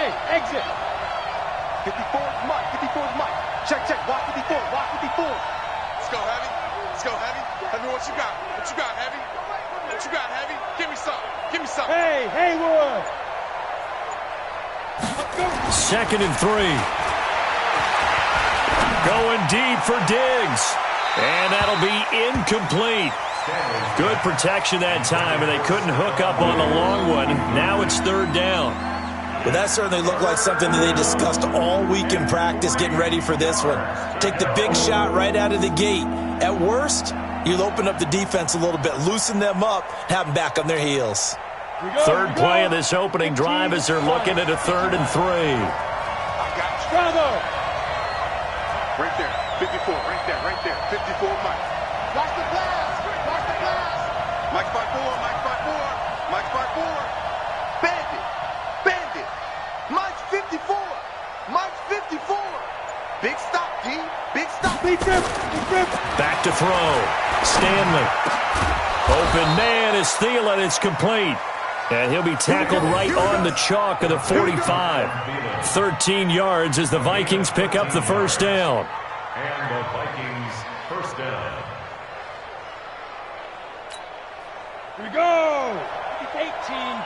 Hey, exit. 54 is Mike. 54 is Mike. Check, check. Watch 54. Watch 54. Let's go, Heavy. Let's go, Heavy. Heavy, what you got? What you got, Heavy? What you got, Heavy? Give me some. Give me some. Hey, Haywood. Let's go. 2nd and 3. Going deep for Diggs. And that'll be incomplete. Good protection that time, and they couldn't hook up on the long one. Now it's 3rd down. Well, that certainly looked like something that they discussed all week in practice, getting ready for this one. Take the big shot right out of the gate. At worst, you'll open up the defense a little bit, loosen them up, have them back on their heels. Third play of this opening drive as they're looking at a 3rd and 3. I got you. Bravo. Right there. 54. Right there. Right there. 54 Mike. Watch the pass. Watch the pass. Mike's 5-4. Mike's 5-4. Mike's 5-4. Bandit. Bandit. Mike's 54. Mike's 54. Big stop, D. Big stop. Big grip. Big grip. Back to throw. Stanley. Open man is Thielen. It's complete. And he'll be tackled right on the chalk of the 45. 13 yards as the Vikings pick up the first down. And the Vikings first down. Here we go. 18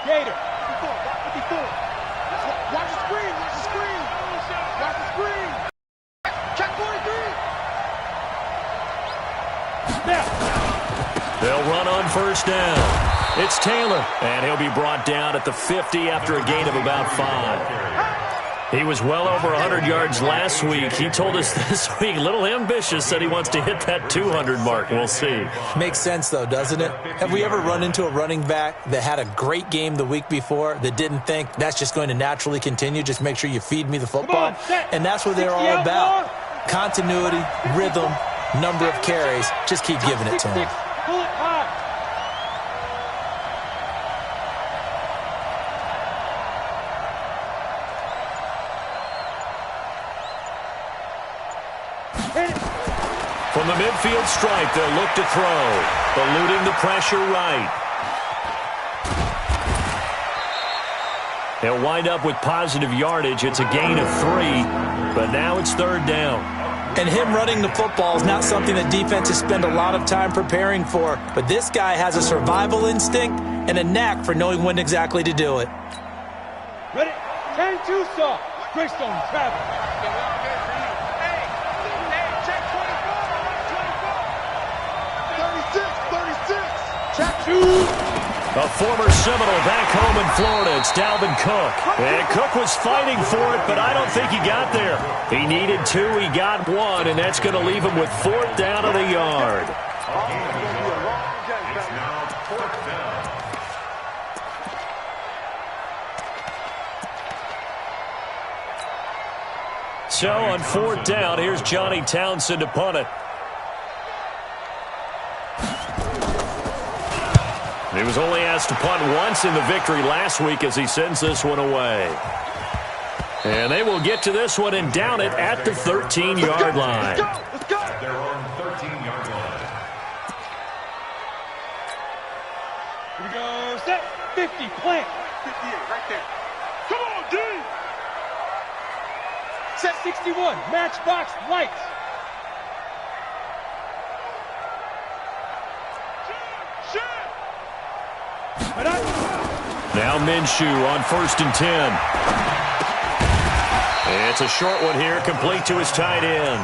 Gator. 54. Watch the screen. Watch the screen. Watch the screen. Check 43. Snap. They'll run on first down. It's Taylor, and he'll be brought down at the 50 after a gain of about 5. He was well over 100 yards last week. He told us this week, a little ambitious, said he wants to hit that 200 mark. We'll see. Makes sense, though, doesn't it? Have we ever run into a running back that had a great game the week before that didn't think that's just going to naturally continue? Just make sure you feed me the football. And that's what they're all about. Continuity, rhythm, number of carries. Just keep giving it to him. Pull it high. From the midfield stripe, they'll look to throw. Eluding the pressure right. They'll wind up with positive yardage. It's a gain of 3, but now it's 3rd down. And him running the football is not something that defenses spend a lot of time preparing for. But this guy has a survival instinct and a knack for knowing when exactly to do it. Ready? 10-2 saw. Greystone travel. A former Seminole back home in Florida. It's Dalvin Cook. And Cook was fighting for it, but I don't think he got there. He needed 2. He got 1, and that's going to leave him with 4th down of the yard. It's now 4th down. So on 4th down, here's Johnny Townsend to punt it. He was only asked to punt once in the victory last week as he sends this one away. And they will get to this one and down it at the 13-yard line. Let's go. They're on 13-yard line. Here we go. Set. 50. Plant. 58 right there. Come on, D. Set 61. Matchbox lights. Now Minshew on 1st and 10. It's a short one here, complete to his tight end.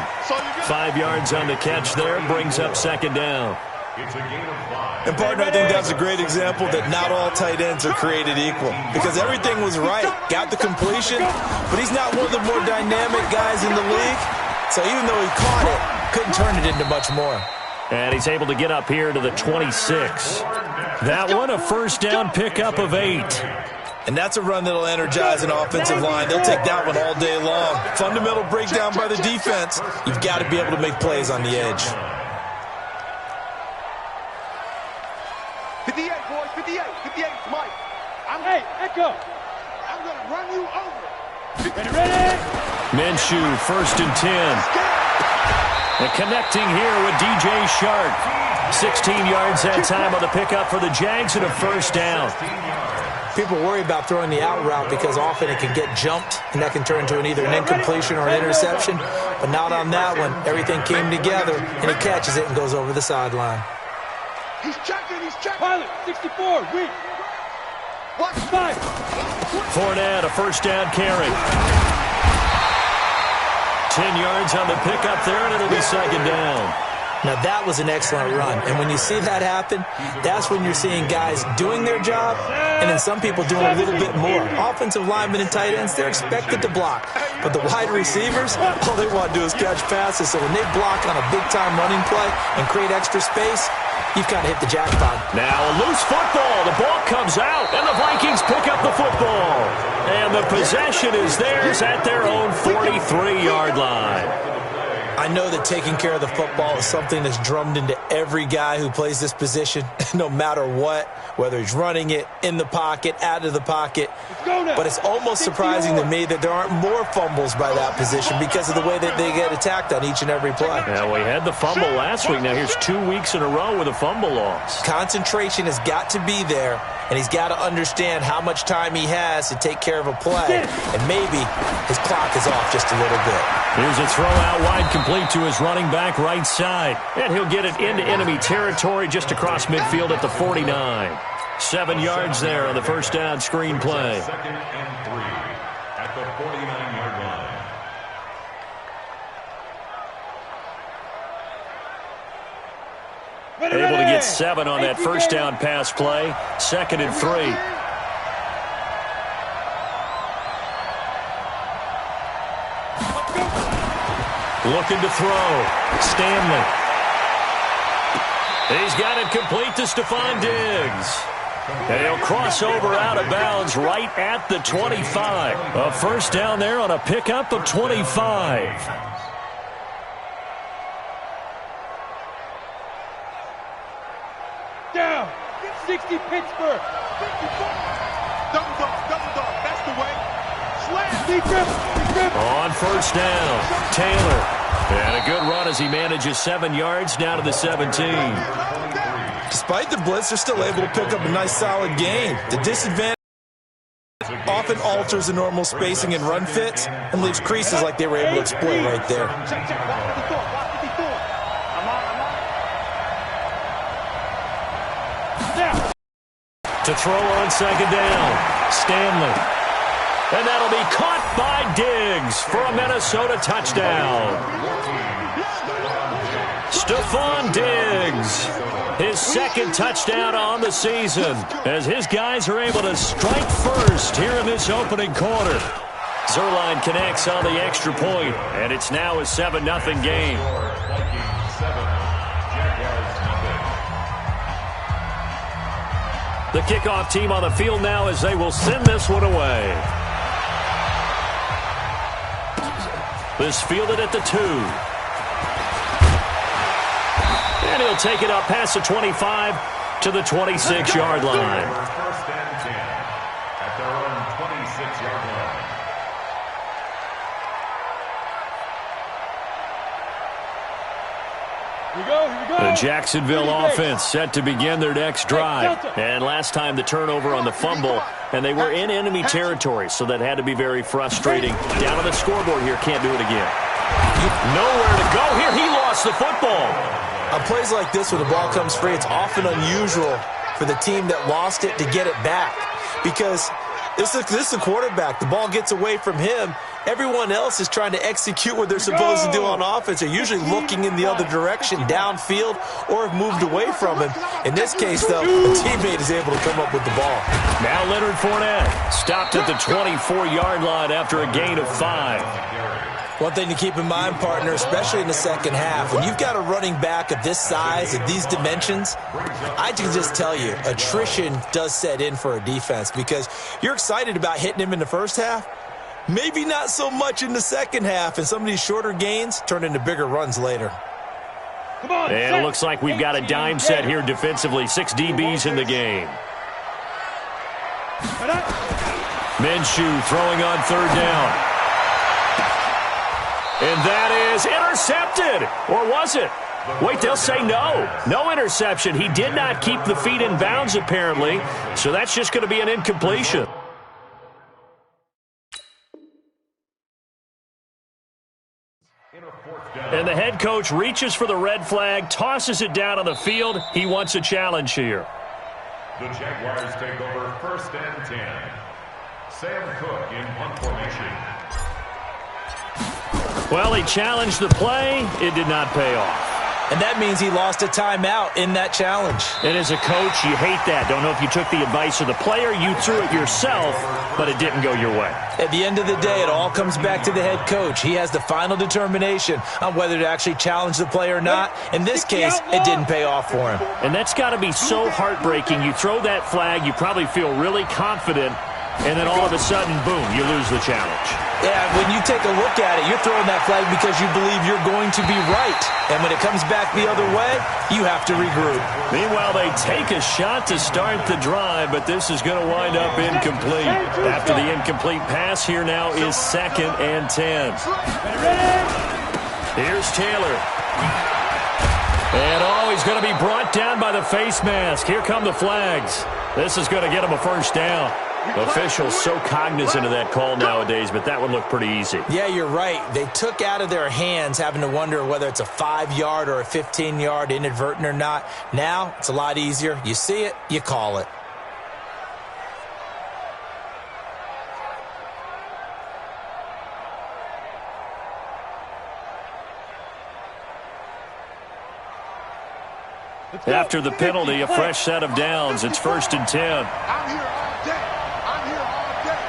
5 yards on the catch there, brings up 2nd down. It's a gain of 5. And, partner, I think that's a great example that not all tight ends are created equal. Because everything was right. Got the completion, but he's not one of the more dynamic guys in the league. So even though he caught it, couldn't turn it into much more. And he's able to get up here to the 26. That one, a 1st down pickup of 8. And that's a run that'll energize an offensive line. They'll take that one all day long. Fundamental breakdown by the defense. You've got to be able to make plays on the edge. 58, boys. 58. 58, Mike. Hey, Echo. I'm going to run you over. Ready? Minshew, 1st and 10. And connecting here with DJ Shark. 16 yards that time on the pickup for the Jags and a first down. People worry about throwing the out route because often it can get jumped, and that can turn into either an incompletion or an interception. But not on that one. Everything came together, and he catches it and goes over the sideline. He's checking. Pilot, 64, weak. Watch 5. Fournette, a first down carry. 10 yards on the pickup there, and it'll be second down. Now, that was an excellent run. And when you see that happen, that's when you're seeing guys doing their job and then some people doing a little bit more. Offensive linemen and tight ends, they're expected to block. But the wide receivers, all they want to do is catch passes. So when they block on a big-time running play and create extra space, you've kind of hit the jackpot. Now a loose football. The ball comes out, and the Vikings pick up the football. And the possession is theirs at their own 43-yard line. I know that taking care of the football is something that's drummed into every guy who plays this position, no matter what, whether he's running it, in the pocket, out of the pocket. But it's almost surprising to me that there aren't more fumbles by that position because of the way that they get attacked on each and every play. Now, we had the fumble last week. Now, here's 2 weeks in a row with a fumble loss. Concentration has got to be there, and he's got to understand how much time he has to take care of a play, and maybe his clock is off just a little bit. Here's a throw out wide, complete to his running back right side. And he'll get it into enemy territory just across midfield at the 49. 7 yards there on the first down screen play. Second and 3 at the 49-yard line. Able to get 7 on that first down pass play. 2nd and 3. Looking to throw. Stanley. He's got it complete to Stephon Diggs. And he'll cross over out of bounds right at the 25. A first down there on a pickup of 25. Down. 60 Pittsburgh. Double dog. That's the way. Slam. Deep grip. On first down, Taylor. And a good run as he manages 7 yards down to the 17. Despite the blitz, they're still able to pick up a nice solid gain. The disadvantage often alters the normal spacing and run fits and leaves creases like they were able to exploit right there. To throw on second down, Stanley. And that'll be caught by Diggs for a Minnesota touchdown. Stephon Diggs, his second touchdown on the season, as his guys are able to strike first here in this opening quarter. Zerline connects on the extra point, and it's now a 7-0 game. The kickoff team on the field now as they will send this one away. This fielded at the 2. And he'll take it up past the 25 to the 26-yard line. First and 10 at their own 26-yard line. Here we go. The Jacksonville offense set to begin their next drive. And last time the turnover on the fumble, and they were in enemy territory, so that had to be very frustrating. Down on the scoreboard here, can't do it again. Nowhere to go here. He lost the football. On plays like this where the ball comes free, it's often unusual for the team that lost it to get it back because this is the quarterback. The ball gets away from him. Everyone else is trying to execute what they're supposed to do on offense. They're usually looking in the other direction, downfield, or have moved away from him. In this case, though, a teammate is able to come up with the ball. Now Leonard Fournette stopped at the 24-yard line after a gain of 5. One thing to keep in mind, partner, especially in the second half, when you've got a running back of this size, of these dimensions, I can just tell you, attrition does set in for a defense because you're excited about hitting him in the first half, maybe not so much in the second half, and some of these shorter gains turn into bigger runs later. Come on, and it looks like we've got a dime set here defensively. 6 DBs in the game. Minshew throwing on third down. And that is intercepted. Or was it? Wait, they'll say no. No interception. He did not keep the feet in bounds, apparently, so that's just going to be an incompletion. And the head coach reaches for the red flag, tosses it down on the field. He wants a challenge here. The Jaguars take over 1st and 10. Sam Cook in punt formation. Well, he challenged the play. It did not pay off. And that means he lost a timeout in that challenge. And as a coach, you hate that. Don't know if you took the advice of the player, you threw it yourself, but it didn't go your way. At the end of the day, it all comes back to the head coach. He has the final determination on whether to actually challenge the play or not. In this case, it didn't pay off for him. And that's got to be so heartbreaking. You throw that flag, you probably feel really confident, and then all of a sudden, boom, you lose the challenge. Yeah, when you take a look at it, you're throwing that flag because you believe you're going to be right. And when it comes back the other way, you have to regroup. Meanwhile, they take a shot to start the drive, but this is going to wind up incomplete. After the incomplete pass, here now is 2nd and 10. Here's Taylor. And he's going to be brought down by the face mask. Here come the flags. This is going to get him a first down. Officials so cognizant of that call nowadays, but that would look pretty easy. Yeah, you're right. They took out of their hands having to wonder whether it's a 5-yard or a 15-yard inadvertent or not. Now, it's a lot easier. You see it, you call it. After the penalty, a fresh set of downs. It's 1st and 10. I'm here all day. I'm here all day.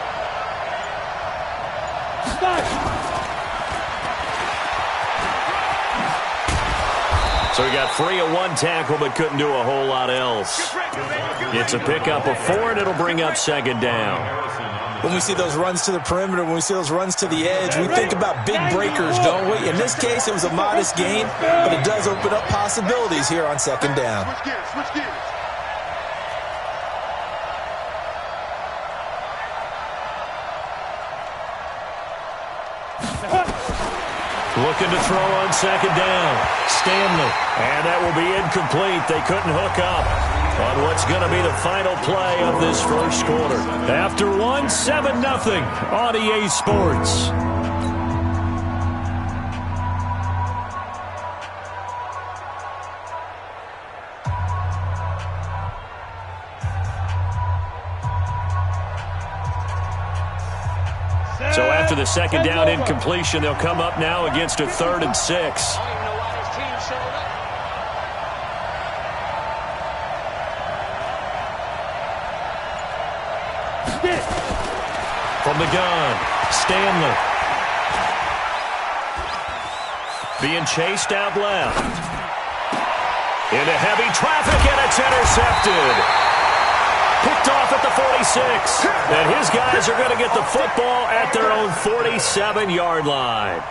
So he got free of one tackle but couldn't do a whole lot else. It's a pickup of 4, and it'll bring up 2nd down. When we see those runs to the perimeter, when we see those runs to the edge, we think about big breakers, don't we? In this case, it was a modest gain, but it does open up possibilities here on 2nd down. Switch gears, switch gears. Looking to throw on 2nd down. Stanley. And that will be incomplete. They couldn't hook up on what's going to be the final play of this first quarter. After 7-0 on EA Sports. So after the 2nd down incompletion, they'll come up now against a 3rd and 6. From the gun, Stanley. Being chased out left. Into heavy traffic, and it's intercepted. Picked off at the 46. And his guys are going to get the football at their own 47-yard line.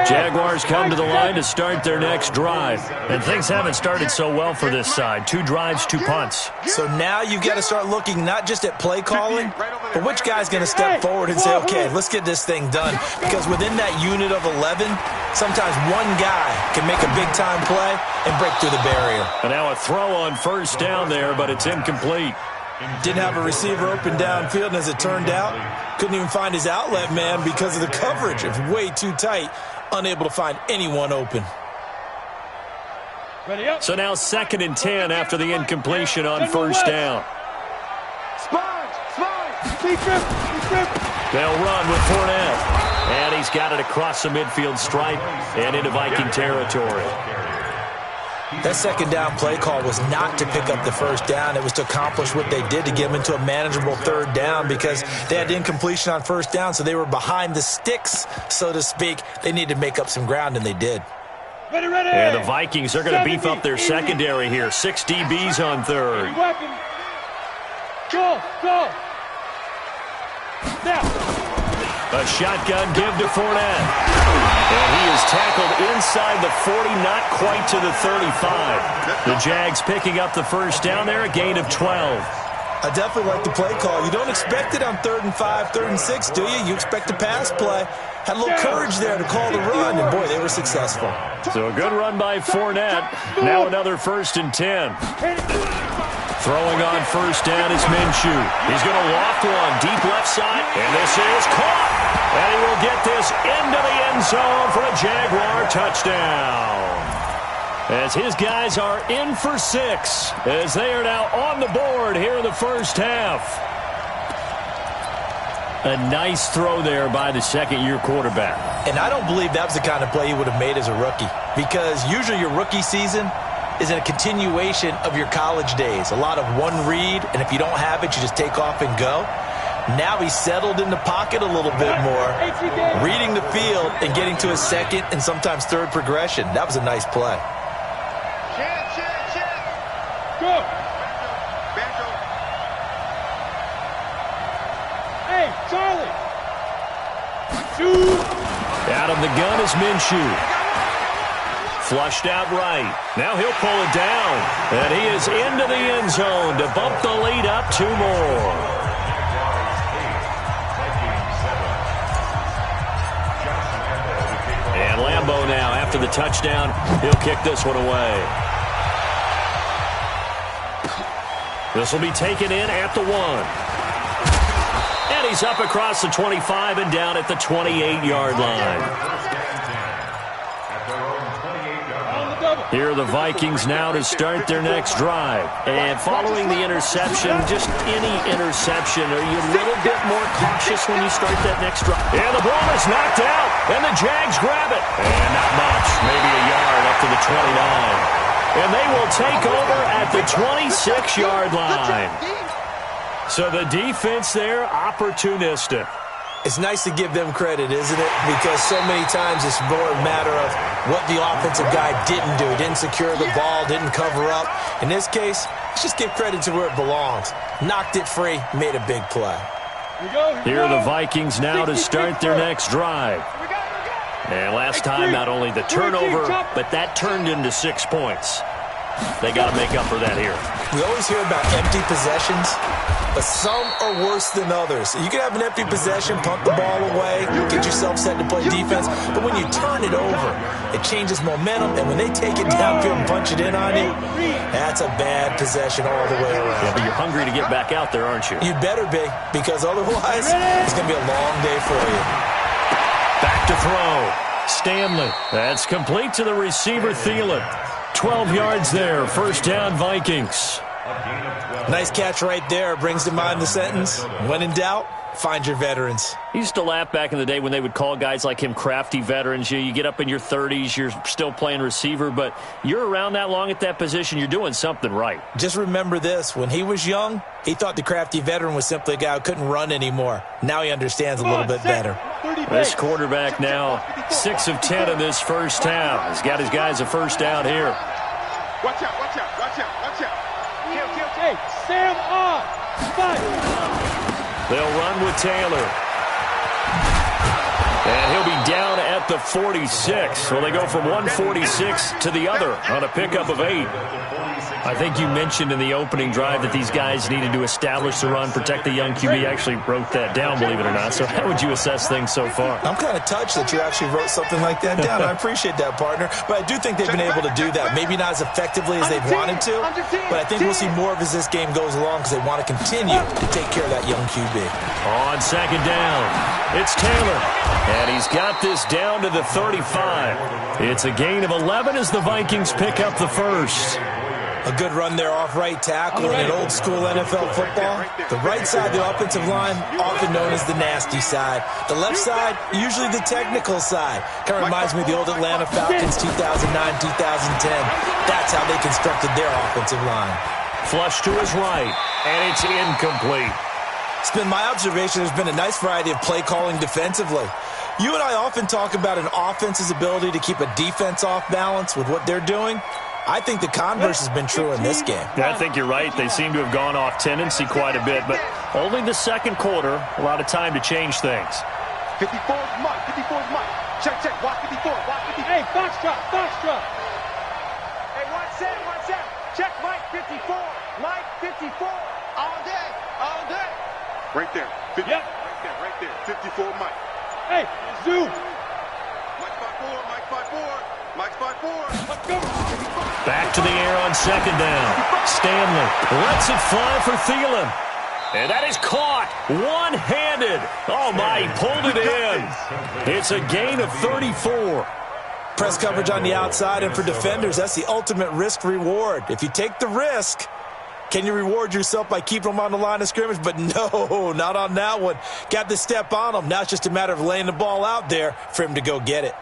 Jaguars come to the line to start their next drive. And things haven't started so well for this side. 2 drives, 2 punts. So now you've got to start looking not just at play calling, but which guy's going to step forward and say, okay, let's get this thing done. Because within that unit of 11, sometimes one guy can make a big-time play and break through the barrier. And now a throw on 1st down there, but it's incomplete. Didn't have a receiver open downfield, and as it turned out, couldn't even find his outlet man because of the coverage. It was way too tight, unable to find anyone open. So now 2nd and 10 after the incompletion on 1st down. They'll run with Fournette. And he's got it across the midfield stripe and into Viking territory. That 2nd down play call was not to pick up the 1st down. It was to accomplish what they did to get them into a manageable 3rd down because they had incompletion on 1st down, so they were behind the sticks, so to speak. They needed to make up some ground, and they did. And the Vikings are going to beef up their secondary here. 6 DBs on 3rd. Go! Now! A shotgun give to Fournette. And he is tackled inside the 40, not quite to the 35. The Jags picking up the 1st down there, a gain of 12. I definitely like the play call. You don't expect it on 3rd and 5, 3rd and 6, do you? You expect a pass play. Had a little courage there to call the run, and, boy, they were successful. So a good run by Fournette. Now another 1st and 10. Throwing on 1st down is Minshew. He's going to loft one deep left side, and this is caught. And he will get this into the end zone for a Jaguar touchdown. As his guys are in for 6, as they are now on the board here in the first half. A nice throw there by the second-year quarterback. And I don't believe that was the kind of play he would have made as a rookie, because usually your rookie season is a continuation of your college days. A lot of one read, and if you don't have it, you just take off and go. Now he's settled in the pocket a little bit more, reading the field and getting to his second and sometimes third progression. That was a nice play. Go. Hey, Charlie. Shoot. Out of the gun is Minshew. Flushed out right. Now he'll pull it down. And he is into the end zone to bump the lead up 2 more. And Lambeau now, after the touchdown, he'll kick this one away. This will be taken in at the 1. And he's up across the 25 and down at the 28-yard line. Here are the Vikings now to start their next drive. And following the interception, just any interception, are you a little bit more cautious when you start that next drive? And the ball is knocked out, and the Jags grab it. And not much, maybe a yard up to the 29. And they will take over at the 26-yard line. So the defense there, opportunistic. It's nice to give them credit, isn't it? Because so many times it's more a matter of what the offensive guy didn't do. He didn't secure the ball, didn't cover up. In this case, let's just give credit to where it belongs. Knocked it free, made a big play. Here are the Vikings now to start their next drive. And last time, not only the turnover, but that turned into 6 points. They got to make up for that here. We always hear about empty possessions, but some are worse than others. You can have an empty possession, punt the ball away, get yourself set to play defense, but when you turn it over, it changes momentum, and when they take it downfield and punch it in on you, that's a bad possession all the way around. Yeah, but you're hungry to get back out there, aren't you? You better be, because otherwise it's going to be a long day for you. Back to throw. Stanley. That's complete to the receiver, Thielen. 12 yards there. First down, Vikings. Nice catch right there. Brings to mind the sentence, when in doubt, find your veterans. He used to laugh back in the day when they would call guys like him crafty veterans. You get up in your 30s, you're still playing receiver, but you're around that long at that position, you're doing something right. Just remember this. When he was young, he thought the crafty veteran was simply a guy who couldn't run anymore. Now he understands a little bit better. This quarterback now 6 of 10 in this first half. He's got his guys a first down here. Watch out, watch out, watch out, watch out. Hey, Sam on. Fight. They'll run with Taylor. And he'll be down at the 46. Well, they go from 146 to the other on a pickup of 8. I think you mentioned in the opening drive that these guys needed to establish the run, protect the young QB. I actually wrote that down, believe it or not. So how would you assess things so far? I'm kind of touched that you actually wrote something like that down. I appreciate that, partner. But I do think they've been able to do that. Maybe not as effectively as they've wanted to, but I think we'll see more of as this game goes along because they want to continue to take care of that young QB. On second down, it's Taylor. And he's got this down to the 35. It's a gain of 11 as the Vikings pick up the first. A good run there off right tackle in an old-school NFL football. The right side of the offensive line, often known as the nasty side. The left side, usually the technical side. Kind of reminds me of the old Atlanta Falcons 2009-2010. That's how they constructed their offensive line. Flush to his right, and it's incomplete. It's been my observation there's been a nice variety of play calling defensively. You and I often talk about an offense's ability to keep a defense off balance with what they're doing. I think the converse has been true in this game. Yeah, I think you're right. They seem to have gone off tendency quite a bit, but only the second quarter, a lot of time to change things. 54's Mike, 54's Mike. Check, check, watch 54, watch 54. Hey, box drop, box drop. Hey, 1 set, 1 set. Check Mike 54, Mike 54. All day. Right there. 50, Yep. Right there. 54, Mike. Hey, Zoo. Mike 5-4, Mike 5-4, Mike 5-4. Let's go. Back to the air on second down. Stanley lets it fly for Thielen. And that is caught one-handed. Oh, my, he pulled it in. It's a gain of 34. Press coverage on the outside, and for defenders, that's the ultimate risk-reward. If you take the risk, can you reward yourself by keeping them on the line of scrimmage? But no, not on that one. Got to step on them. Now it's just a matter of laying the ball out there for him to go get it.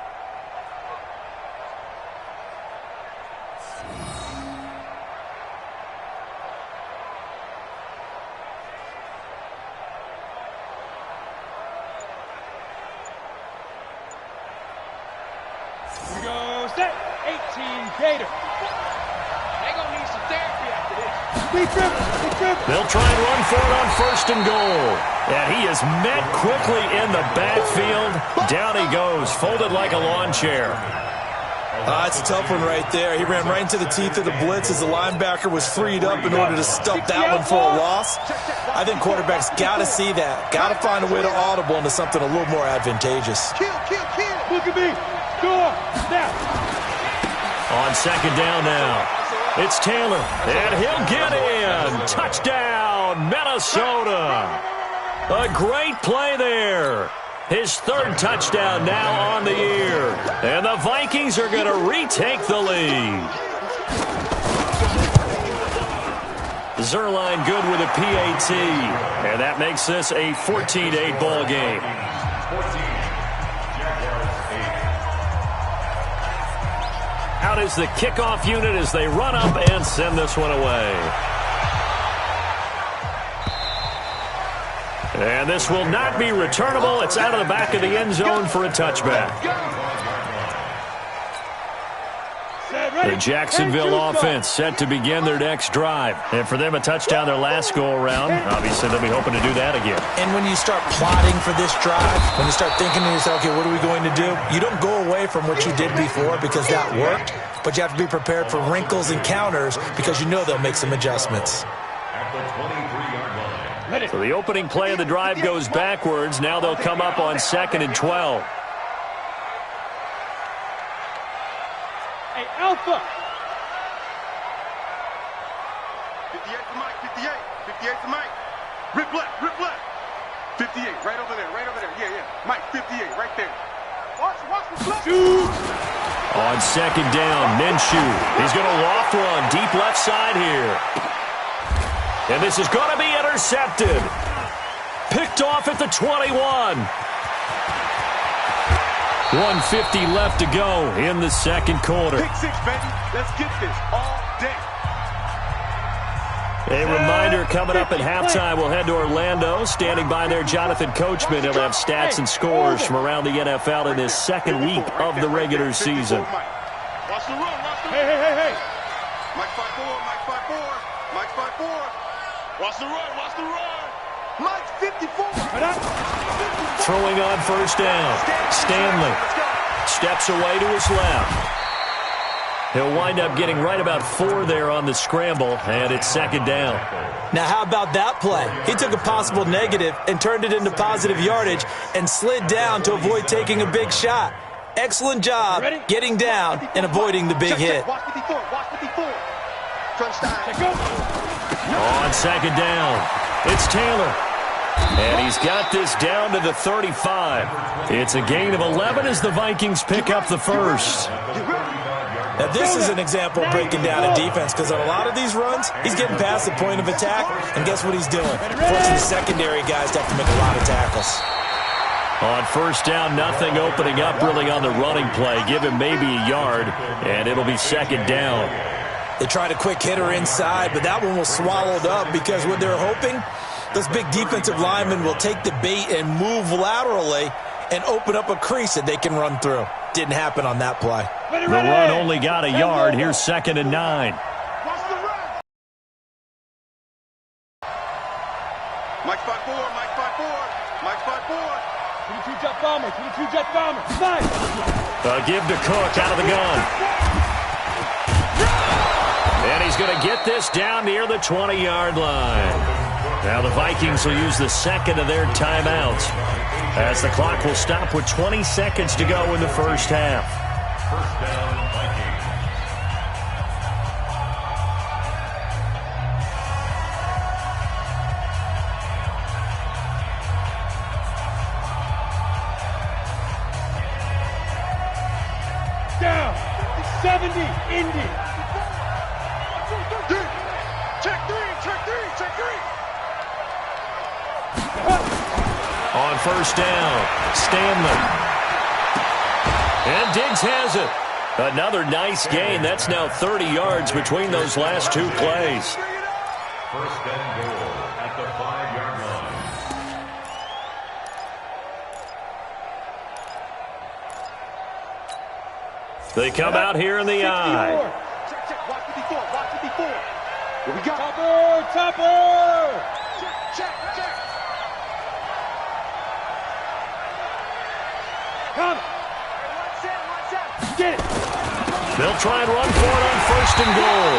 Here we go. Set. 18 Gator. They gonna need some therapy after this. They'll try and run for it on first and goal. And he is met quickly in the backfield. Down he goes, folded like a lawn chair. It's a tough one right there. He ran right into the teeth of the blitz as the linebacker was freed up in order to stuff that one for a loss. I think quarterbacks got to see that. Got to find a way to audible into something a little more advantageous. Look at me. Score. Snap. On second down now. It's Taylor, and he'll get in. Touchdown, Minnesota. A great play there. His third touchdown now on the year. And the Vikings are going to retake the lead. Zerline good with a PAT. And that makes this a 14-8 ball game. Out is the kickoff unit as they run up and send this one away. And this will not be returnable. It's out of the back of the end zone for a touchback. The Jacksonville offense set to begin their next drive. And for them, a touchdown their last go-around. Obviously, they'll be hoping to do that again. And when you start plotting for this drive, when you start thinking to yourself, okay, what are we going to do? You don't go away from what you did before because that worked, but you have to be prepared for wrinkles and counters because you know they'll make some adjustments. So the opening play of the drive goes backwards. Now they'll come up on 2nd and 12. Hey, Alpha. 58 to Mike, 58. 58 to Mike. Rip left, rip left. 58, right over there, right over there. Yeah. Mike, 58, right there. Watch the flip. Shoot. On second down, Minshew. He's going to loft one deep left side here. And this is going to be intercepted. Picked off at the 21. 1:50 left to go in the second quarter. Pick six, baby. Let's get this all day. A reminder coming up at halftime, we'll head to Orlando. Standing by there, Jonathan Coachman. He'll have stats and scores from around the NFL in this second week of the regular season. Watch the run, watch the run. Hey. Mike 5-4, Mike 5-4, Mike 5-4. Watch the run, watch the run. Mike 54. Throwing on first down. Stanley steps away to his left. He'll wind up getting right about 4 there on the scramble, and it's second down. Now, how about that play? He took a possible negative and turned it into positive yardage and slid down to avoid taking a big shot. Excellent job getting down and avoiding the big hit. Watch 54, watch 54. Crunch time. On second down, it's Taylor. And he's got this down to the 35. It's a gain of 11 as the Vikings pick up the first. Now, this is an example of breaking down a defense because on a lot of these runs, he's getting past the point of attack, and guess what he's doing? Forcing the secondary guys to have to make a lot of tackles. On first down, nothing opening up really on the running play. Give him maybe a yard, and it'll be second down. They tried a quick hitter inside, but that one was swallowed up because what they're hoping, those big defensive linemen will take the bait and move laterally and open up a crease that they can run through. Didn't happen on that play. The run only got a yard. Here's 2nd and 9. Watch the run. Mike 5-4, Mike 5-4, Mike 5-4. 22 jet bomber, 22 jet bomber. Nice. Give to Cook out of the gun. And he's going to get this down near the 20-yard line. Now the Vikings will use the second of their timeouts as the clock will stop with 20 seconds to go in the first half. First down, Vikings. Down. 70, Indy. Check three, check three, check three. On first down, Stanley. And Diggs has it. Another nice gain. That's now 30 yards between those last two plays. First and goal at the 5-yard line. They come out here in the eye. Check, check. Watch 54. Watch 54. Here we go. Topper! Check, check. Come. Watch out. Get it. They'll try and run for it on first and goal.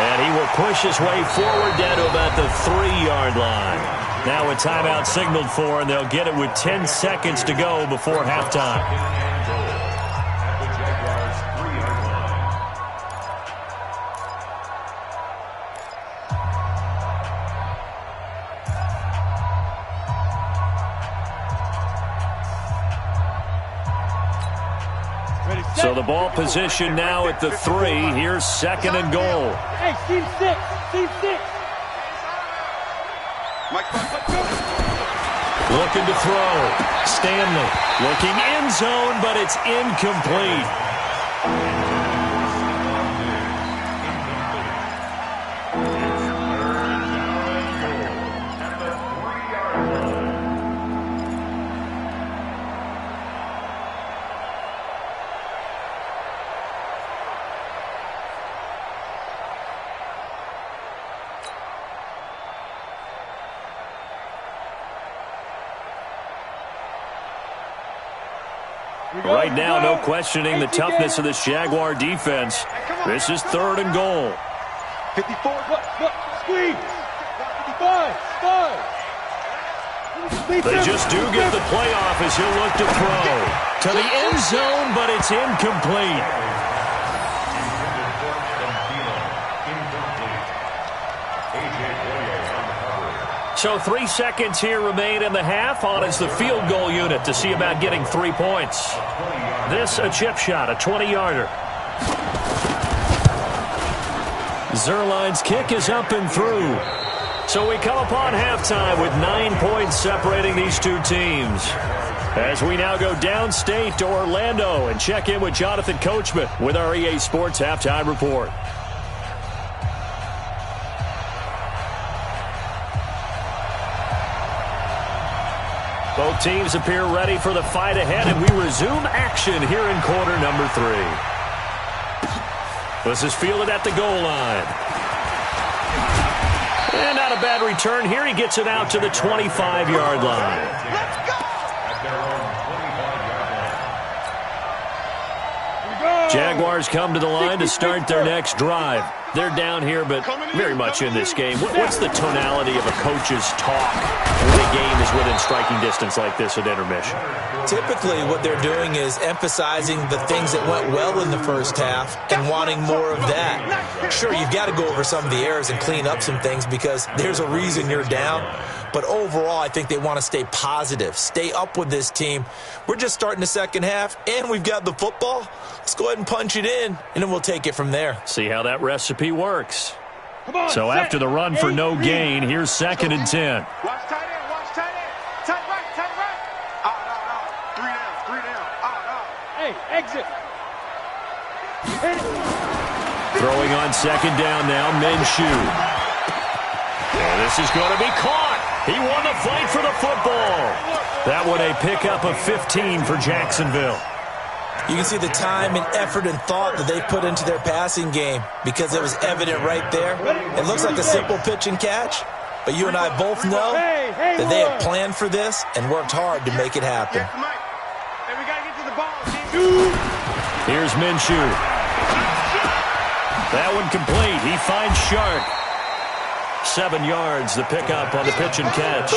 And he will push his way forward down to about the 3-yard line. Now a timeout signaled for, and they'll get it with 10 seconds to go before halftime. And goal at the Jaguars' 3-yard line. Ready, set. So the ball position now at the 3. Here's second and goal. Hey, team 6. Team 6. Mike, let's go. Looking to throw. Stanley looking end zone, but it's incomplete. At the 3-yard line. Right now, no questioning the toughness of this Jaguar defense. This is third and goal. 54. Look, squeeze. 5. They just do get the playoff as he'll look to throw. To the end zone, but it's incomplete. So 3 seconds here remain in the half. On is the field goal unit to see about getting 3 points. This a chip shot, a 20-yarder. Zerline's kick is up and through. So we come upon halftime with 9 points separating these two teams. As we now go downstate to Orlando and check in with Jonathan Coachman with our EA Sports Halftime Report. Both teams appear ready for the fight ahead, and we resume action here in quarter number 3. This is fielded at the goal line. And not a bad return here. He gets it out to the 25-yard line. Let's go. At their own 25-yard line. Jaguars come to the line to start their next drive. They're down here, but very much in this game. What's the tonality of a coach's talk when the game is within striking distance like this at intermission? Typically, what they're doing is emphasizing the things that went well in the first half and wanting more of that. Sure, you've got to go over some of the errors and clean up some things because there's a reason you're down. But overall, I think they want to stay positive, stay up with this team. We're just starting the second half, and we've got the football. Let's go ahead and punch it in, and then we'll take it from there. See how that recipe works. So after the run for no gain, here's second and 10. Watch tight end. Watch tight end. Tight right. Tight right. Out. 3 down. Out. Hey, exit. Hit it. Throwing on second down now, Minshew. And this is going to be caught. He won the fight for the football. That one a pickup of 15 for Jacksonville. You can see the time and effort and thought that they put into their passing game because it was evident right there. It looks like a simple pitch and catch, but you and I both know that they have planned for this and worked hard to make it happen. Hey, we got to get to the ball. Here's Minshew. That one complete. He finds Shark. 7 yards, the pickup on the pitch and catch.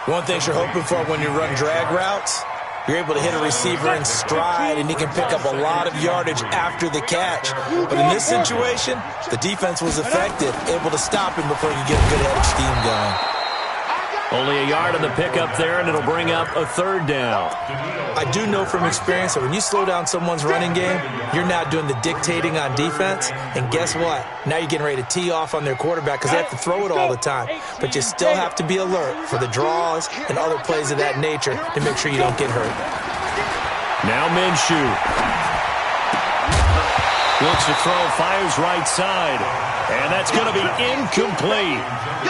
One thing you're hoping for when you run drag routes, you're able to hit a receiver in stride, and he can pick up a lot of yardage after the catch. But in this situation, the defense was effective, able to stop him before you get a good head of steam going. Only a yard on the pickup there, and it'll bring up a 3rd down. I do know from experience that when you slow down someone's running game, you're now doing the dictating on defense. And guess what? Now you're getting ready to tee off on their quarterback because they have to throw it all the time. But you still have to be alert for the draws and other plays of that nature to make sure you don't get hurt. Now Minshew. Looks to throw, fires right side. And that's going to be incomplete.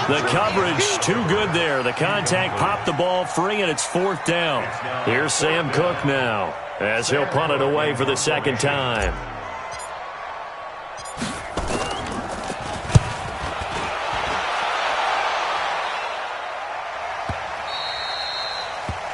The coverage too good there. The contact popped the ball free, and it's 4th down. Here's Sam Cook now as he'll punt it away for the 2nd time.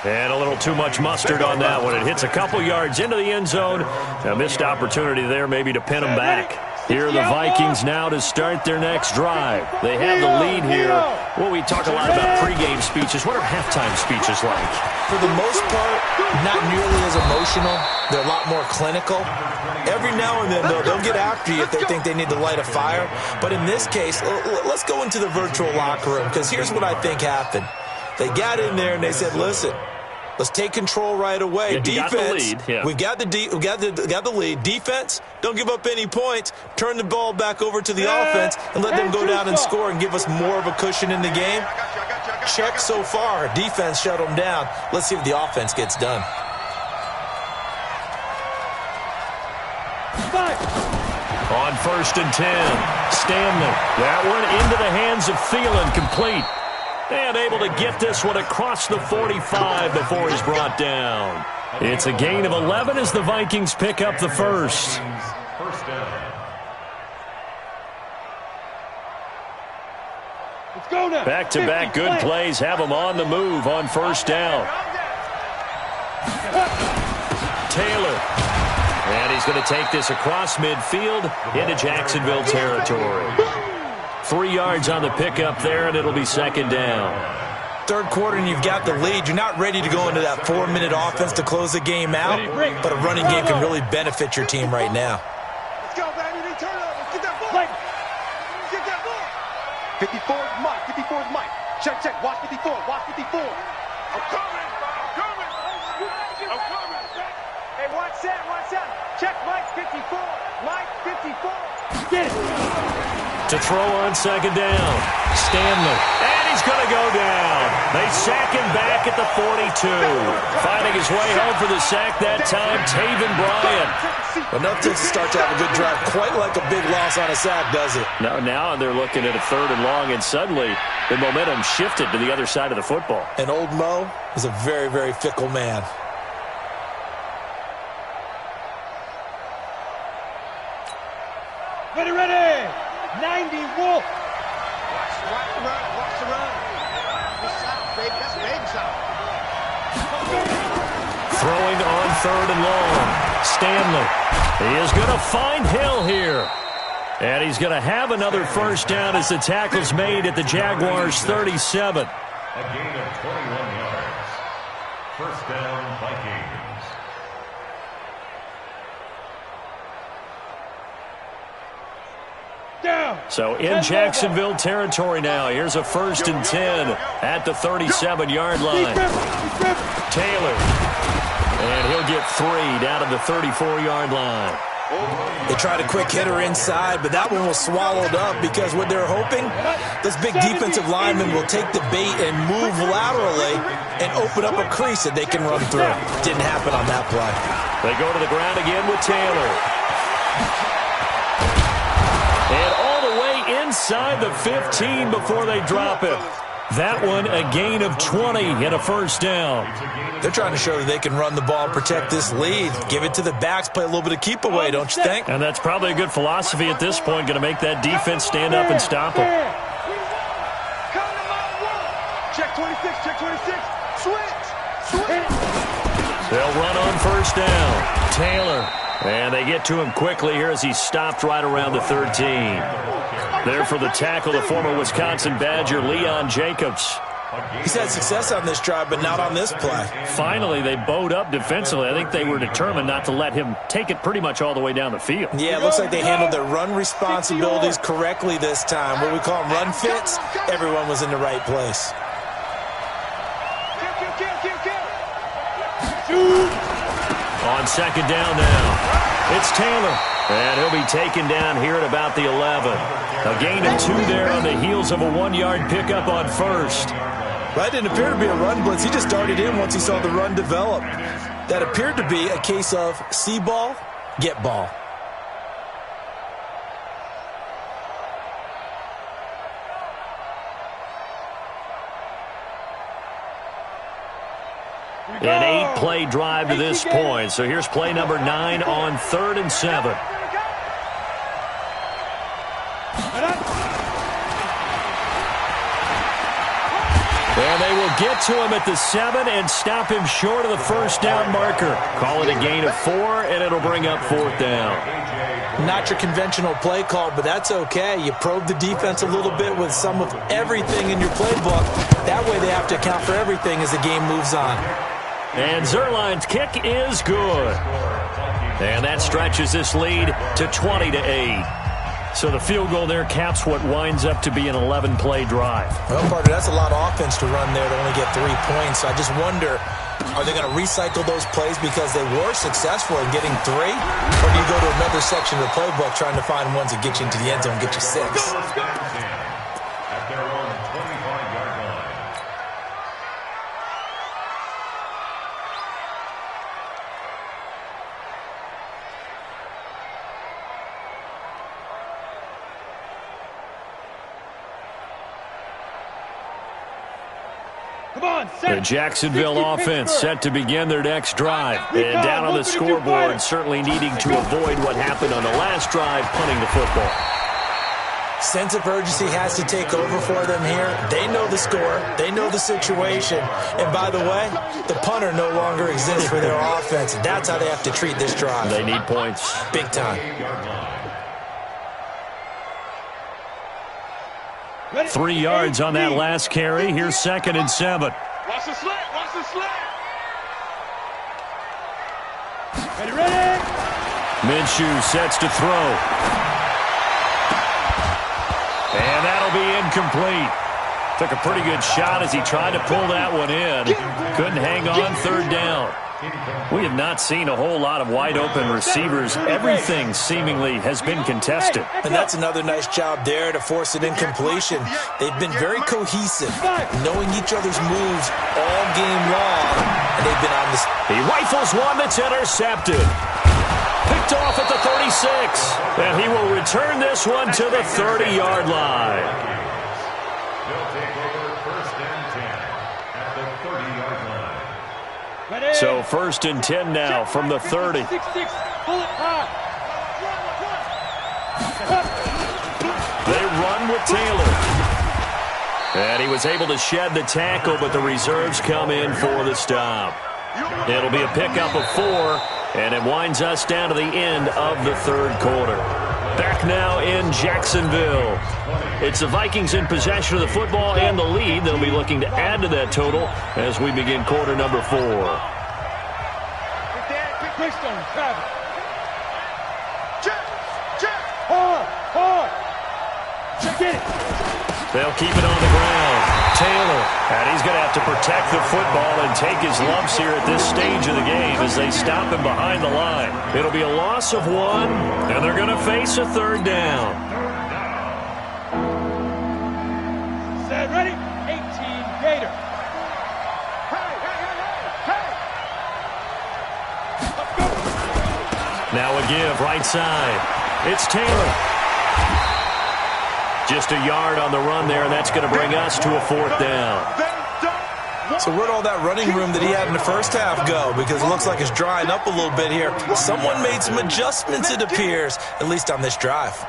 And a little too much mustard on that one. It hits a couple yards into the end zone. A missed opportunity there maybe to pin them back. Here are the Vikings now to start their next drive. They have the lead here. Well, we talk a lot about pregame speeches. What are halftime speeches like? For the most part, not nearly as emotional. They're a lot more clinical. Every now and then, though, they'll get after you if they think they need to light a fire. But in this case, let's go into the virtual locker room, because here's what I think happened. They got in there and they said, listen, let's take control right away. Yeah, defense, we've got the lead. Defense, don't give up any points. Turn the ball back over to the offense and let them go down and score and give us more of a cushion in the game. Check so far. Defense shut them down. Let's see if the offense gets done. On 1st and 10, Stanley. That one into the hands of Thielen, complete. And able to get this one across the 45 before he's brought down. It's a gain of 11 as the Vikings pick up the 1st. Back-to-back good plays have them on the move on 1st down. Taylor. And he's going to take this across midfield into Jacksonville territory. 3 yards on the pickup there, and it'll be 2nd down. 3rd quarter, and you've got the lead. You're not ready to go into that 4-minute offense to close the game out, but a running game can really benefit your team right now. Let's go, baby. They turn up. Let's get that ball. Get that ball. 54 is Mike. 54 is Mike. Check. Watch 54. Watch 54. I'm coming. Hey, watch that. Check Mike 54. Mike 54. Get it. To throw on 2nd down. Stanley. And he's going to go down. They sack him back at the 42. Finding his way home for the sack that time, Taven Bryan. Enough to start to have a good drive. Quite like a big loss on a sack, does it? Now they're looking at a 3rd and long, and suddenly the momentum shifted to the other side of the football. And old Mo is a very, very fickle man. Ready. 90 Wolf. Watch the run. This side, baby. That's baby side. Throwing on 3rd and long. Stanley. He is going to find Hill here. And he's going to have another 1st down as the tackle's made at the Jaguars' 37. A gain of 21 yards. 1st down, Vikings. So in Jacksonville territory now. Here's a 1st and 10 at the 37-yard line. Taylor. And he'll get 3 down at the 34-yard line. They tried a quick hitter inside, but that one was swallowed up because what they're hoping, this big defensive lineman will take the bait and move laterally and open up a crease that they can run through. Didn't happen on that play. They go to the ground again with Taylor. And all the way inside the 15 before they drop it. That one a gain of 20 and a 1st down. They're trying to show that they can run the ball and protect this lead. Give it to the backs, play a little bit of keep away, don't you think? And that's probably a good philosophy at this point, going to make that defense stand up and stop them. Check 26, check 26. Switch. They'll run on 1st down. Taylor. And they get to him quickly here as he's stopped right around the 13. There for the tackle, the former Wisconsin Badger, Leon Jacobs. He's had success on this drive, but not on this play. Finally, they bowed up defensively. I think they were determined not to let him take it pretty much all the way down the field. Yeah, it looks like they handled their run responsibilities correctly this time. What we call them run fits, everyone was in the right place. On second down now, it's Taylor. And he'll be taken down here at about the 11. A gain of 2 there on the heels of a 1-yard pickup on first. That didn't appear to be a run blitz. He just darted in once he saw the run develop. That appeared to be a case of see ball, get ball. An 8-play drive to this point. So here's play number 9 on 3rd and 7. And they will get to him at the 7 and stop him short of the first down marker. Call it a gain of 4, and it'll bring up 4th down. Not your conventional play call, but that's okay. You probe the defense a little bit with some of everything in your playbook. That way they have to account for everything as the game moves on. And Zerline's kick is good. And that stretches this lead to 20-8. So the field goal there caps what winds up to be an 11-play drive. Well, partner, that's a lot of offense to run there to only get 3 points. I just wonder, are they going to recycle those plays because they were successful in getting 3? Or do you go to another section of the playbook trying to find ones that get you into the end zone and get you 6? At their own 25-yard line. The Jacksonville offense set to begin their next drive. And down on the scoreboard, certainly needing to avoid what happened on the last drive, punting the football. Sense of urgency has to take over for them here. They know the score. They know the situation. And by the way, the punter no longer exists for their offense. That's how they have to treat this drive. They need points. Big time. 3 yards on that last carry. Here's 2nd and 7. Watch the slant. Watch the slant. Ready? Minshew sets to throw. And that'll be incomplete. Took a pretty good shot as he tried to pull that one in. Couldn't hang on 3rd down. We have not seen a whole lot of wide-open receivers. Everything seemingly has been contested. And that's another nice job there to force an incompletion. They've been very cohesive, knowing each other's moves all game long, and they've been on this. He rifles one that's intercepted. Picked off at the 36. And he will return this one to the 30-yard line. They'll take over 1st and 10 at the 30-yard line. So 1st and 10 now from the 30. They run with Taylor. And he was able to shed the tackle, but the reserves come in for the stop. It'll be a pickup of 4, and it winds us down to the end of the 3rd quarter. Back now in Jacksonville. It's the Vikings in possession of the football and the lead. They'll be looking to add to that total as we begin quarter number 4. They'll keep it on the ground. Taylor, and he's going to have to protect the football and take his lumps here at this stage of the game as they stop him behind the line. It'll be a loss of 1, and they're going to face a 3rd down. Set, ready? 18, Gator. Now a give, right side. It's Taylor. Just a yard on the run there, and that's going to bring us to a 4th down. So where'd all that running room that he had in the first half go? Because it looks like it's drying up a little bit here. Someone made some adjustments, it appears, at least on this drive.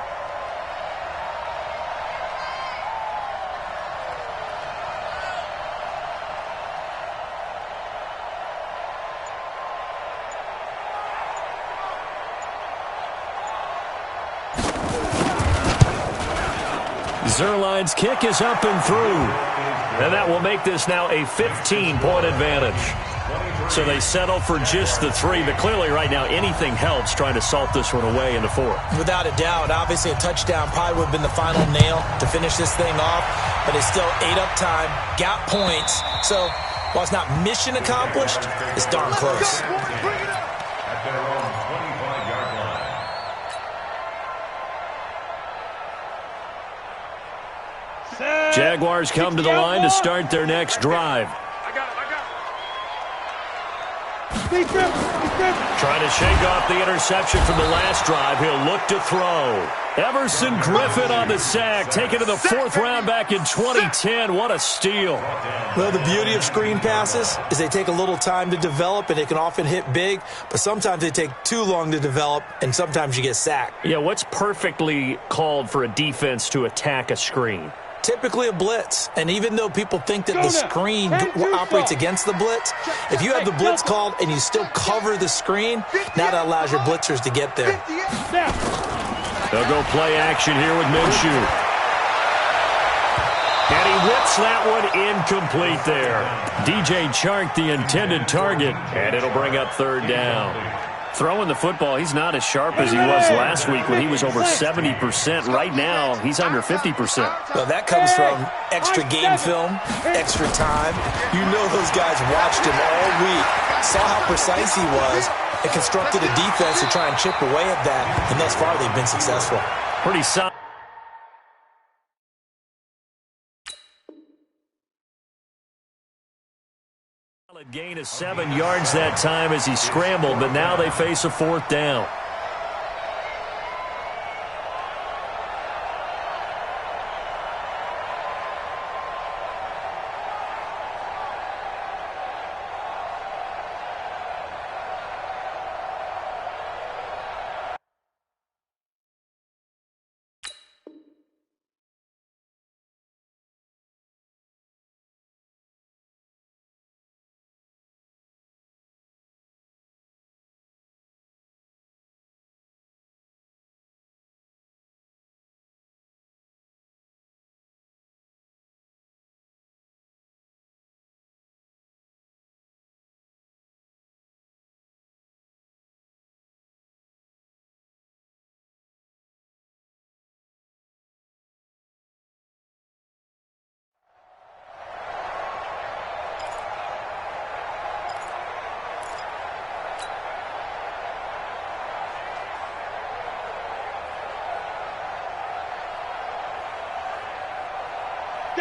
Zerline's kick is up and through. And that will make this now a 15-point advantage. So they settle for just the 3, but clearly right now anything helps trying to salt this one away in the 4th. Without a doubt, obviously a touchdown probably would have been the final nail to finish this thing off, but it's still ate up time, got points. So while it's not mission accomplished, it's darn close. At their own 25-yard line. Jaguars come to the line to start their next drive. Trying to shake off the interception from the last drive. He'll look to throw. Everson Griffin on the sack, taken to the 4th round back in 2010. What a steal. Well, the beauty of screen passes is they take a little time to develop, and they can often hit big, but sometimes they take too long to develop, and sometimes you get sacked. Yeah, what's perfectly called for a defense to attack a screen? Typically a blitz, and even though people think that the screen operates against the blitz, if you have the blitz called and you still cover the screen, now that allows your blitzers to get there. They'll go play action here with Minshew. And he whips that one incomplete there. DJ Chark, the intended target, and it'll bring up 3rd down. Throwing the football, he's not as sharp as he was last week when he was over 70%. Right now, he's under 50%. Well, that comes from extra game film, extra time. You know those guys watched him all week, saw how precise he was, and constructed a defense to try and chip away at that, and thus far they've been successful. Pretty solid. Gain of 7 yards that time as he scrambled, but now they face a 4th down.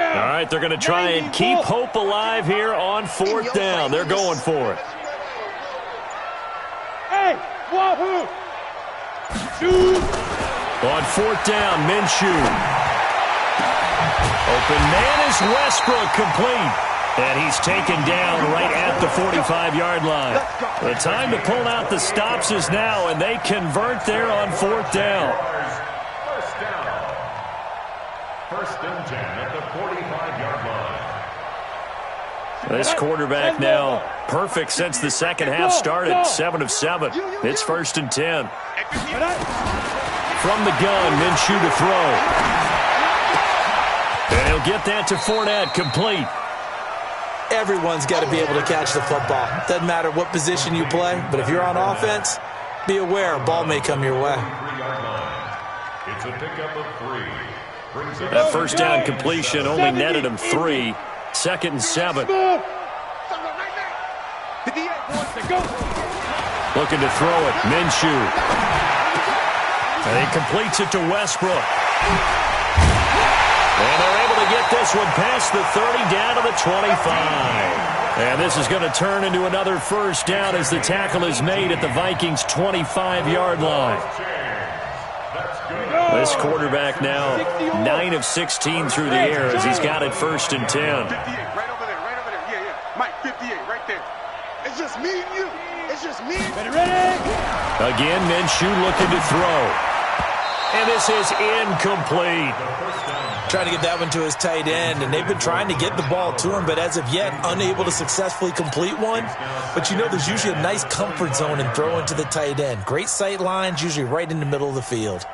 All right, they're going to try and keep hope alive here on 4th down. They're going for it. Hey, wahoo! On 4th down, Minshew. Open man is Westbrook, complete. And he's taken down right at the 45-yard line. The time to pull out the stops is now, and they convert there on 4th down. First and 10 at the 45-yard line. This quarterback now perfect since the second half started. 7 of 7. It's 1st and 10. From the gun, Minshew to throw. And he'll get that to Fournette, complete. Everyone's got to be able to catch the football. Doesn't matter what position you play, but if you're on offense, be aware a ball may come your way. It's a pickup of 3. That first down completion only netted him 3. 2nd and 7. Looking to throw it. Minshew. And he completes it to Westbrook. And they're able to get this one past the 30 down to the 25. And this is going to turn into another first down as the tackle is made at the Vikings' 25-yard line. This quarterback now 9 of 16 through the air as he's got it 1st and 10. 58, right over there, right over there. Yeah, yeah. Mike, 58, right there. It's just me and you. It's just me. Ready? Again, Minshew looking to throw. And this is incomplete. Trying to get that one to his tight end, and they've been trying to get the ball to him, but as of yet, unable to successfully complete one. But you know there's usually a nice comfort zone in throwing to the tight end. Great sight lines, usually right in the middle of the field.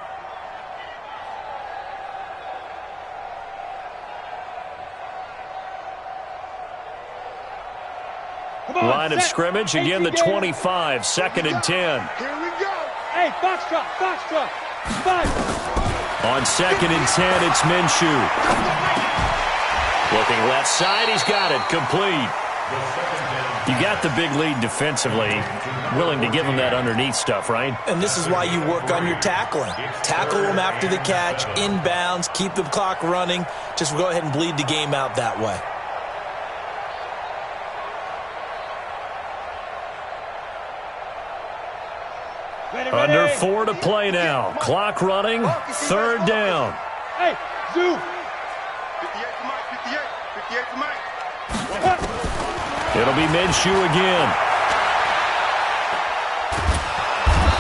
Line of scrimmage, again the 25, 2nd and 10. Here we go. Hey, foxtrot, foxtrot. 5. On 2nd and 10, it's Minshew. Looking left side, he's got it, complete. You got the big lead defensively. Willing to give him that underneath stuff, right? And this is why you work on your tackling. Tackle him after the catch, inbounds, keep the clock running. Just go ahead and bleed the game out that way. Under 4 to play now. Clock running, 3rd down. Hey, Zoo. 58 to Mike, 58. 58 to Mike. It'll be Minshew again.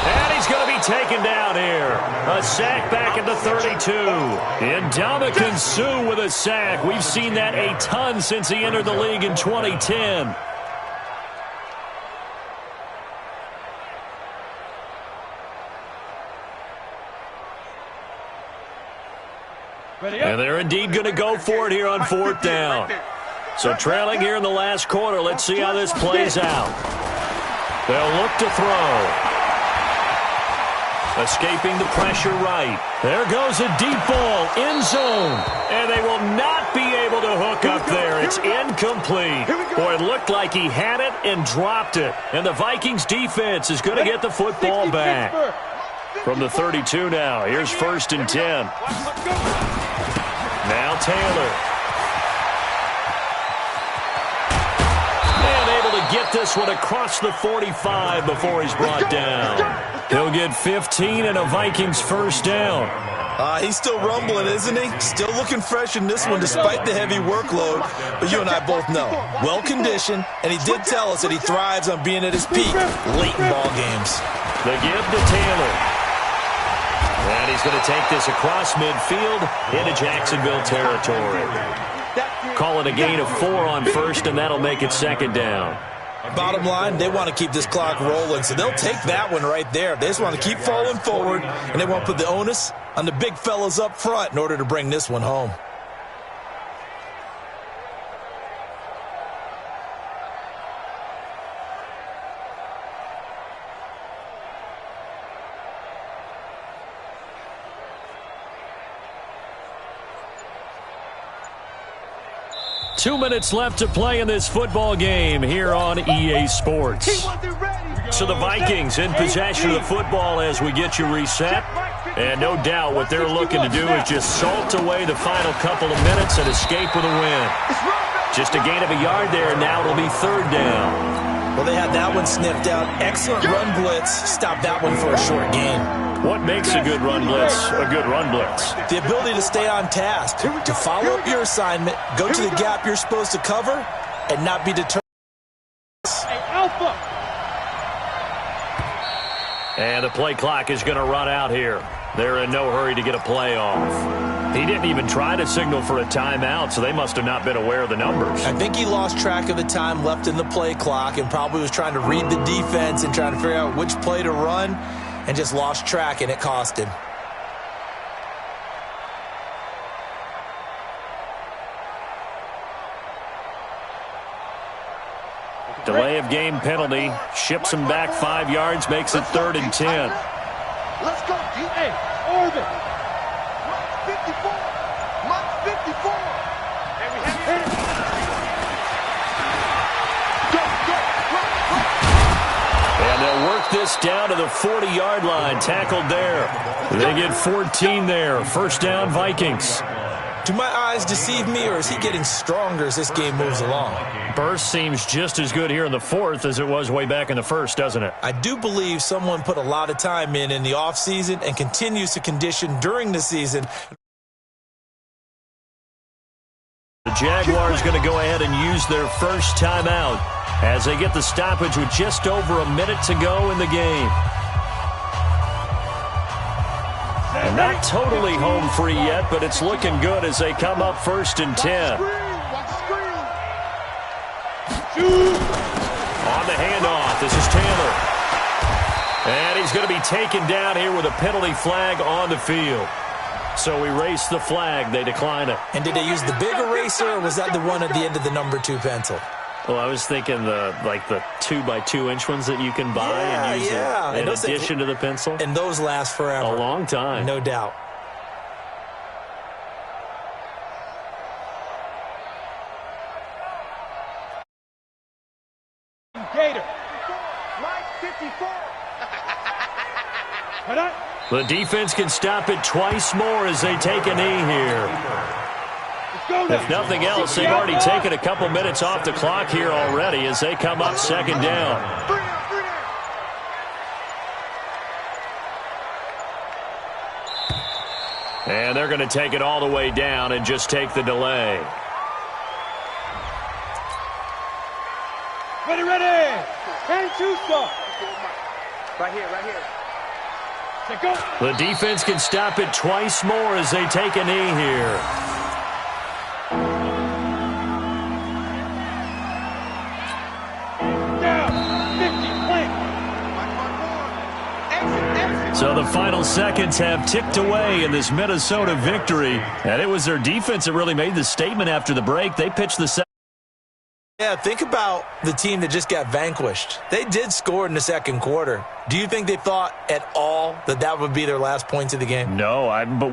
And he's going to be taken down here. A sack back at the 32. Ndamukong Suh with a sack. We've seen that a ton since he entered the league in 2010. And they're indeed going to go for it here on 4th down. So trailing here in the last quarter. Let's see how this plays out. They'll look to throw. Escaping the pressure right. There goes a deep ball, end zone. And they will not be able to hook up there. It's incomplete. Boy, it looked like he had it and dropped it. And the Vikings defense is going to get the football back. From the 32 now, here's 1st and 10. Now Taylor. And able to get this one across the 45 before he's brought down. He'll get 15 and a Vikings 1st down. He's still rumbling, isn't he? Still looking fresh in this one despite the heavy workload. But you and I both know, well-conditioned, and he did tell us that he thrives on being at his peak late in ball games. The give to Taylor. And he's going to take this across midfield into Jacksonville territory. Call it a gain of 4 on 1st, and that'll make it 2nd down. Bottom line, they want to keep this clock rolling, so they'll take that one right there. They just want to keep falling forward, and they want to put the onus on the big fellas up front in order to bring this one home. Two minutes left to play in this football game here on EA Sports. So the Vikings in possession of the football as we get you reset. And no doubt what they're looking to do is just salt away the final couple of minutes and escape with a win. Just a gain of a yard there, and now it'll be 3rd down. Well, they had that one sniffed out. Excellent run blitz. Stop that one for a short gain. What makes a good run blitz a good run blitz? The ability to stay on task, to follow up your assignment, go to the gap you're supposed to cover, and not be deterred. Hey, Alpha. And the play clock is going to run out here. They're in no hurry to get a play off. He didn't even try to signal for a timeout, so they must have not been aware of the numbers. I think he lost track of the time left in the play clock and probably was trying to read the defense and trying to figure out which play to run and just lost track, and it cost him. Delay of game penalty. Ships him back 5 yards, makes it 3rd and 10. Let's go, D. Hey, Orbit. Mike 54. Mike 54. Hey, we have hit it. And they'll work this down to the 40-yard line. Tackled there. They get 14 there. 1st down, Vikings. Do my eyes deceive me, or is he getting stronger as this game moves along? Burst seems just as good here in the 4th as it was way back in the 1st, doesn't it? I do believe someone put a lot of time in the offseason and continues to condition during the season. The Jaguars going to go ahead and use their first timeout as they get the stoppage with just over a minute to go in the game. And not totally home free yet, but it's looking good as they come up 1st and 10. On the handoff, this is Taylor. And he's going to be taken down here with a penalty flag on the field. So erase the flag. They decline it. And did they use the big eraser, or was that the one at the end of the number 2 pencil? Well, I was thinking the 2x2-inch ones that you can buy and use in addition to the pencil. And those last forever. A long time. No doubt. Gator. Line 54. The defense can stop it twice more as they take a knee here. If nothing else, they've already taken a couple minutes off the clock here already as they come up second down. And they're going to take it all the way down and just take the delay. Ready. And two-star. Right here. Go. The defense can stop it twice more as they take a knee here. Down. 50. So the final seconds have ticked away in this Minnesota victory. And it was their defense that really made the statement after the break. They pitched the second. Yeah, think about the team that just got vanquished. They did score in the second quarter. Do you think they thought at all that would be their last points of the game? No, but